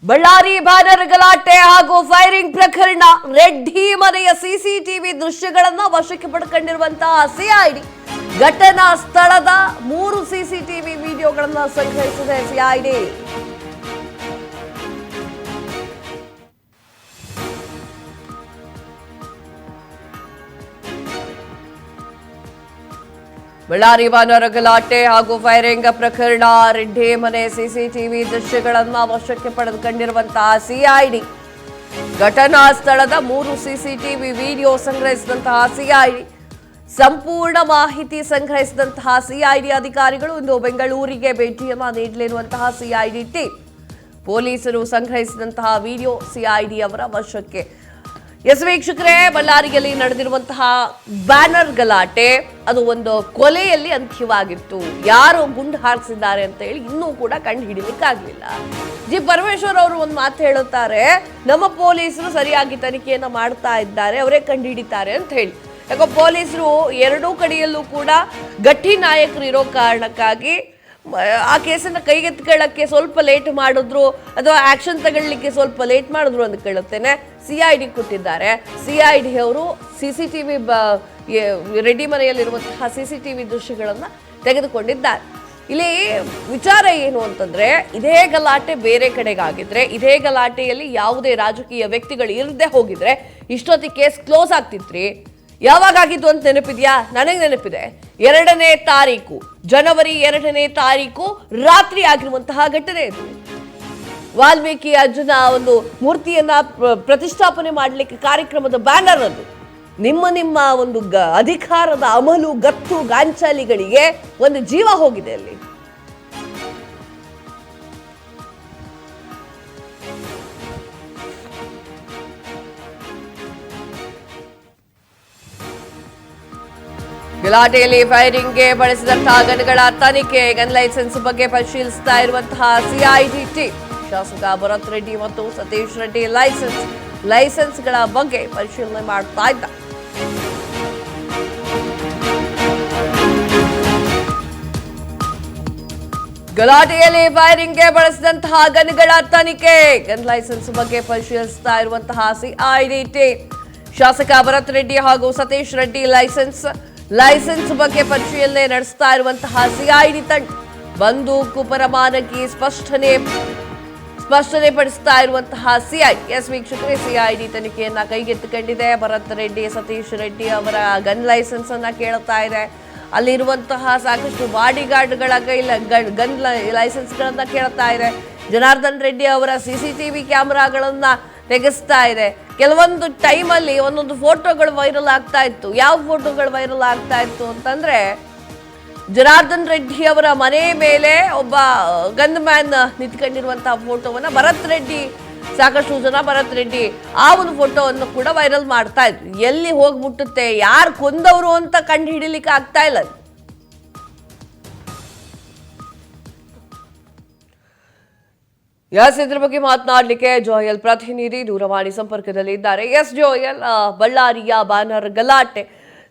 Ballari banner ಗಲಾಟೆ ಹಾಗೂ firing ಪ್ರಕರಣ ರೆಡ್ಡಿ ಮನೆಯ ಸಿಸಿಟಿವಿ ದೃಶ್ಯಗಳನ್ನು ವಶಕ್ಕೆ ಪಡೆದುಕೊಂಡಿರುವಂತಹ ಸಿಐಡಿ ಘಟನಾ ಸ್ಥಳದ 3 ಸಿಸಿಟಿವಿ ವಿಡಿಯೋಗಳನ್ನು ಸಂಗ್ರಹಿಸಿದೆ ಸಿಐಡಿ. ಬಳ್ಳಾರಿ ಬ್ಯಾನರ್ ಗಲಾಟೆ ಹಾಗೂ ಫೈರಿಂಗ್ ಪ್ರಕರಣ ರೆಡ್ಡಿ ಮನೆ ಸಿಸಿಟಿವಿ ದೃಶ್ಯಗಳನ್ನು ವಶಕ್ಕೆ ಪಡೆದುಕೊಂಡಿರುವಂತಹ ಸಿಐಡಿ ಘಟನಾ ಸ್ಥಳದ 3 ಸಿಸಿಟಿವಿ ವಿಡಿಯೋ ಸಂಗ್ರಹಿಸಿದಂತಹ ಸಿಐಡಿ ಸಂಪೂರ್ಣ ಮಾಹಿತಿ ಸಂಗ್ರಹಿಸಿದಂತಹ ಸಿಐಡಿ ಅಧಿಕಾರಿಗಳು ಇಂದು ಬೆಂಗಳೂರಿಗೆ ಭೇಟಿಯನ್ನ ನೀಡಲಿರುವಂತಹ ಸಿಐಡಿ ಟೀಮ್ ಪೊಲೀಸರು ಸಂಗ್ರಹಿಸಿದಂತಹ ವಿಡಿಯೋ ಸಿಐಡಿ ಅವರ ವಶಕ್ಕೆ. ಎಸ್ ವೀಕ್ಷಕರೇ, ಬಳ್ಳಾರಿಯಲ್ಲಿ ನಡೆದಿರುವಂತಹ ಬ್ಯಾನರ್ ಗಲಾಟೆ ಅದು ಒಂದು ಕೊಲೆಯಲ್ಲಿ ಅಂತ್ಯವಾಗಿತ್ತು. ಯಾರು ಗುಂಡು ಹಾರಿಸಿದ್ದಾರೆ ಅಂತ ಹೇಳಿ ಇನ್ನೂ ಕೂಡ ಕಂಡು ಹಿಡಿಲಿಕ್ಕಾಗಲಿಲ್ಲ. ಜಿ ಪರಮೇಶ್ವರ್ ಅವರು ಒಂದು ಮಾತು ಹೇಳುತ್ತಾರೆ, ನಮ್ಮ ಪೊಲೀಸರು ಸರಿಯಾಗಿ ತನಿಖೆಯನ್ನ ಮಾಡ್ತಾ ಇದ್ದಾರೆ, ಅವರೇ ಕಂಡು ಹಿಡಿತಾರೆ ಅಂತ ಹೇಳಿ. ಯಾಕೋ ಪೊಲೀಸರು ಎರಡೂ ಕಡೆಯಲ್ಲೂ ಕೂಡ ಗಟ್ಟಿ ನಾಯಕರು ಇರೋ ಕಾರಣಕ್ಕಾಗಿ ಆ ಕೇಸನ್ನು ಕೈಗೆತ್ತಿಕೊಳ್ಳಕ್ಕೆ ಸ್ವಲ್ಪ ಲೇಟ್ ಮಾಡಿದ್ರು ಅಥವಾ ಆಕ್ಷನ್ ತಗೊಳ್ಳಿಕ್ಕೆ ಸ್ವಲ್ಪ ಲೇಟ್ ಮಾಡಿದ್ರು ಅಂತ ಕೇಳುತ್ತೇನೆ. ಸಿಐಡಿ ಕೊಟ್ಟಿದ್ದಾರೆ. ಸಿಐಡಿ ಅವರು ಸಿಸಿಟಿವಿ ರೆಡ್ಡಿ ಮನೆಯಲ್ಲಿರುವಂತಹ ಸಿಸಿಟಿವಿ ದೃಶ್ಯಗಳನ್ನು ತೆಗೆದುಕೊಂಡಿದ್ದಾರೆ. ಇಲ್ಲಿ ವಿಚಾರ ಏನು ಅಂತಂದ್ರೆ, ಇದೇ ಗಲಾಟೆ ಬೇರೆ ಕಡೆಗಾಗಿದ್ರೆ, ಇದೇ ಗಲಾಟೆಯಲ್ಲಿ ಯಾವುದೇ ರಾಜಕೀಯ ವ್ಯಕ್ತಿಗಳು ಇರದೆ ಹೋಗಿದ್ರೆ ಇಷ್ಟೊತ್ತಿಗೆ ಕೇಸ್ ಕ್ಲೋಸ್ ಆಗ್ತಿತ್ರಿ. ಯಾವಾಗ ಆಗಿದ್ದು ಅಂತ ನೆನಪಿದ್ಯಾ? ನನಗೆ ನೆನಪಿದೆ. 2ನೇ ತಾರೀಕು ಜನವರಿ 2ನೇ ತಾರೀಕು ರಾತ್ರಿ ಆಗಿರುವಂತಹ ಘಟನೆ ಇದು. ವಾಲ್ಮೀಕಿ ಅರ್ಜುನ ಒಂದು ಮೂರ್ತಿಯನ್ನ ಪ್ರತಿಷ್ಠಾಪನೆ ಮಾಡಲಿಕ್ಕೆ ಕಾರ್ಯಕ್ರಮದ ಬ್ಯಾನರ್ ಅದು. ನಿಮ್ಮ ಒಂದು ಅಧಿಕಾರದ ಅಮಲು ಗತ್ತು ಗಾಂಚಾಲಿಗಳಿಗೆ ಒಂದು ಜೀವ ಹೋಗಿದೆ ಅಲ್ಲಿ. ಗಲಾಟೆಯಲ್ಲಿ ಫೈರಿಂಗ್ಗೆ ಬಳಸಿದಂತಹ ಗನ್ಗಳ ತನಿಖೆ, ಗನ್ ಲೈಸೆನ್ಸ್ ಬಗ್ಗೆ ಪರಿಶೀಲಿಸ್ತಾ ಇರುವಂತಹ ಸಿಐಡಿ ಟೀಮ್ ಶಾಸಕ ಭರತ್ ರೆಡ್ಡಿ ಮತ್ತು ಸತೀಶ್ ರೆಡ್ಡಿ ಲೈಸೆನ್ಸ್ಗಳ ಬಗ್ಗೆ ಪರಿಶೀಲನೆ ಮಾಡ್ತಾ ಇದ್ದ. ಗಲಾಟೆಯಲ್ಲಿ ಫೈರಿಂಗ್ಗೆ ಬಳಸಿದಂತಹ ಗನ್ಗಳ ತನಿಖೆ, ಗನ್ ಲೈಸೆನ್ಸ್ ಬಗ್ಗೆ ಪರಿಶೀಲಿಸ್ತಾ ಇರುವಂತಹ ಸಿಐಡಿ ಟೀಮ್ ಶಾಸಕ ಭರತ್ ರೆಡ್ಡಿ ಹಾಗೂ ಸತೀಶ್ ರೆಡ್ಡಿ ಲೈಸೆನ್ಸ್ ಬಗ್ಗೆ ಪರಿಶೀಲನೆ ನಡೆಸ್ತಾ ಇರುವಂತಹ ಸಿಐಡಿ ತಂಡ ಬಂದೂಕು ಪರವಾನಗಿ ಸ್ಪಷ್ಟನೆ ಪಡಿಸ್ತಾ ಇರುವಂತಹ ಸಿಐಡಿ. ಎಸ್ ವೀಕ್ಷಕರೇ, ಸಿಐಡಿ ತನಿಖೆಯನ್ನ ಕೈಗೆತ್ತಿಕೊಂಡಿದೆ. ಭರತ್ ರೆಡ್ಡಿ ಸತೀಶ್ ರೆಡ್ಡಿ ಅವರ ಗನ್ ಲೈಸೆನ್ಸ್ ಅನ್ನ ಕೇಳ್ತಾ ಇದೆ. ಅಲ್ಲಿರುವಂತಹ ಸಾಕಷ್ಟು ಬಾಡಿಗಾರ್ಡ್ಗಳ ಗನ್ ಲೈಸೆನ್ಸ್ಗಳನ್ನ ಕೇಳ್ತಾ ಇದೆ. ಜನಾರ್ದನ್ ರೆಡ್ಡಿ ಅವರ ಸಿಸಿಟಿವಿ ಕ್ಯಾಮೆರಾಗಳನ್ನ ತೆಗೆಸ್ತಾ ಇದೆ. ಕೆಲವೊಂದು ಟೈಮಲ್ಲಿ ಒಂದೊಂದು ಫೋಟೋಗಳು ವೈರಲ್ ಆಗ್ತಾ ಇತ್ತು. ಯಾವ ಫೋಟೋಗಳು ವೈರಲ್ ಆಗ್ತಾ ಇತ್ತು ಅಂತಂದ್ರೆ, ಜನಾರ್ದನ್ ರೆಡ್ಡಿ ಅವರ ಮನೆ ಮೇಲೆ ಒಬ್ಬ ಗನ್ ಮ್ಯಾನ್ ನಿಂತ್ಕೊಂಡಿರುವಂತಹ ಫೋಟೋವನ್ನ ಸಾಕಷ್ಟು ಜನ ಭರತ್ ರೆಡ್ಡಿ ಆ ಒಂದು ಫೋಟೋವನ್ನು ಕೂಡ ವೈರಲ್ ಮಾಡ್ತಾ ಇದ್ರು. ಎಲ್ಲಿ ಹೋಗ್ಬಿಟ್ಟುತ್ತೆ, ಯಾರು ಕೊಂದವರು ಅಂತ ಕಂಡು ಹಿಡಿಲಿಕ್ಕೆ ಆಗ್ತಾ ಇಲ್ಲ. ಎಸ್, ಇದ್ರ ಬಗ್ಗೆ ಮಾತನಾಡಲಿಕ್ಕೆ ಜೋಯಲ್ ಪ್ರತಿನಿಧಿ ದೂರವಾಣಿ ಸಂಪರ್ಕದಲ್ಲಿ ಇದ್ದಾರೆ. ಎಸ್ ಜೋಯಲ್, ಬಳ್ಳಾರಿಯ ಬ್ಯಾನರ್ ಗಲಾಟೆ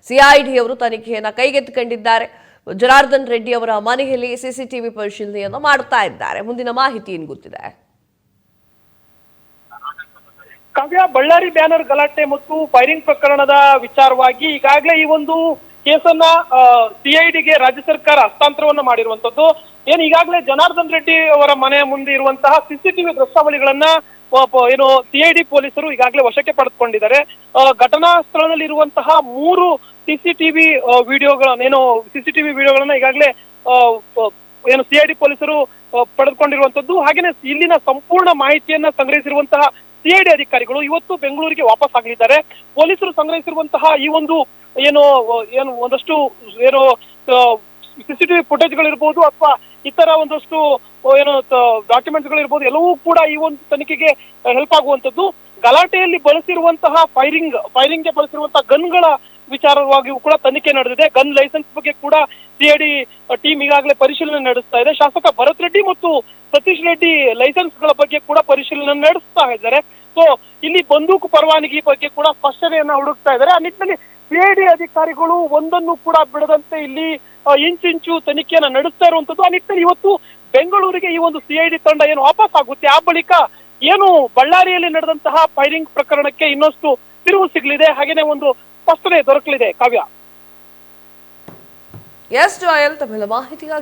ಸಿಐಡಿ ಅವರು ತನಿಖೆಯನ್ನ ಕೈಗೆತ್ತಿಕೊಂಡಿದ್ದಾರೆ. ಜನಾರ್ದನ್ ರೆಡ್ಡಿ ಅವರ ಮನೆಯಲ್ಲಿ ಸಿಸಿಟಿವಿ ಪರಿಶೀಲನೆಯನ್ನು ಮಾಡ್ತಾ ಇದ್ದಾರೆ. ಮುಂದಿನ ಮಾಹಿತಿ ಏನು ಗೊತ್ತಿದೆ? ಕಾವ್ಯ, ಬಳ್ಳಾರಿ ಬ್ಯಾನರ್ ಗಲಾಟೆ ಮತ್ತು ಫೈರಿಂಗ್ ಪ್ರಕರಣದ ವಿಚಾರವಾಗಿ ಈಗಾಗಲೇ ಈ ಒಂದು ಕೇಸನ್ನ ಸಿಐಡಿಗೆ ರಾಜ್ಯ ಸರ್ಕಾರ ಹಸ್ತಾಂತರವನ್ನ ಮಾಡಿರುವಂತದ್ದು. ಏನು ಈಗಾಗಲೇ ಜನಾರ್ದನ್ ರೆಡ್ಡಿ ಅವರ ಮನೆಯ ಮುಂದೆ ಇರುವಂತಹ ಸಿಸಿಟಿವಿ ದೃಶ್ಯಾವಳಿಗಳನ್ನ ಏನು ಸಿಐಡಿ ಪೊಲೀಸರು ಈಗಾಗಲೇ ವಶಕ್ಕೆ ಪಡೆದುಕೊಂಡಿದ್ದಾರೆ. ಘಟನಾ ಸ್ಥಳದಲ್ಲಿ ಇರುವಂತಹ 3 ಸಿಸಿಟಿವಿ ವಿಡಿಯೋಗಳನ್ನ ಈಗಾಗಲೇ ಏನು ಸಿಐಡಿ ಪೊಲೀಸರು ಪಡೆದುಕೊಂಡಿರುವಂತದ್ದು. ಹಾಗೇನೆ ಇಲ್ಲಿನ ಸಂಪೂರ್ಣ ಮಾಹಿತಿಯನ್ನ ಸಂಗ್ರಹಿಸಿರುವಂತಹ ಸಿಐಡಿ ಅಧಿಕಾರಿಗಳು ಇವತ್ತು ಬೆಂಗಳೂರಿಗೆ ವಾಪಸ್ ಆಗಲಿದ್ದಾರೆ. ಪೊಲೀಸರು ಸಂಗ್ರಹಿಸಿರುವಂತಹ ಈ ಒಂದು ಒಂದಷ್ಟು ಸಿಸಿಟಿವಿ ಫುಟೇಜ್ಗಳಿರ್ಬೋದು ಅಥವಾ ಇತರ ಒಂದಷ್ಟು ಡಾಕ್ಯುಮೆಂಟ್ಸ್ಗಳಿರ್ಬೋದು, ಎಲ್ಲವೂ ಕೂಡ ಈ ಒಂದು ತನಿಖೆಗೆ ಹೆಲ್ಪ್ ಆಗುವಂತದ್ದು. ಗಲಾಟೆಯಲ್ಲಿ ಬಳಸಿರುವಂತಹ ಫೈರಿಂಗ್ಗೆ ಬಳಸಿರುವಂತಹ ಗನ್ಗಳ ವಿಚಾರವಾಗಿಯೂ ಕೂಡ ತನಿಖೆ ನಡೆದಿದೆ. ಗನ್ ಲೈಸೆನ್ಸ್ ಬಗ್ಗೆ ಕೂಡ ಸಿಐಡಿ ಟೀಮ್ ಈಗಾಗಲೇ ಪರಿಶೀಲನೆ ನಡೆಸ್ತಾ ಇದೆ. ಶಾಸಕ ಭರತ್ ರೆಡ್ಡಿ ಮತ್ತು ಸತೀಶ್ ರೆಡ್ಡಿ ಲೈಸೆನ್ಸ್ಗಳ ಬಗ್ಗೆ ಕೂಡ ಪರಿಶೀಲನೆ ನಡೆಸ್ತಾ ಇದ್ದಾರೆ. ಸೊ ಇಲ್ಲಿ ಬಂದೂಕು ಪರವಾನಗಿ ಬಗ್ಗೆ ಕೂಡ ಸ್ಪಷ್ಟನೆಯನ್ನ ಹುಡುಕ್ತಾ ಇದ್ದಾರೆ. ಆ ನಿಟ್ಟಿನಲ್ಲಿ ಸಿಐಡಿ ಅಧಿಕಾರಿಗಳು ಒಂದನ್ನು ಕೂಡ ಬಿಡದಂತೆ ಇಲ್ಲಿ ಇಂಚಿಂಚು ತನಿಖೆಯನ್ನ ನಡೆಸ್ತಾ ಇರುವಂತದ್ದು. ಆ ನಿಟ್ಟಿನಲ್ಲಿ ಇವತ್ತು ಬೆಂಗಳೂರಿಗೆ ಈ ಒಂದು ಸಿಐಡಿ ತಂಡ ಏನು ವಾಪಸ್ ಆಗುತ್ತೆ, ಆ ಬಳಿಕ ಏನು ಬಳ್ಳಾರಿಯಲ್ಲಿ ನಡೆದಂತಹ ಫೈರಿಂಗ್ ಪ್ರಕರಣಕ್ಕೆ ಇನ್ನಷ್ಟು ತಿರುವು ಸಿಗಲಿದೆ, ಹಾಗೇನೆ ಒಂದು ಸ್ಪಷ್ಟನೆ ದೊರಕಲಿದೆ. ಕಾವ್ಯ. ಎಸ್ ಜೋಯಲ್, ತಮ್ಮೆಲ್ಲ ಮಾಹಿತಿಗಾಗಿ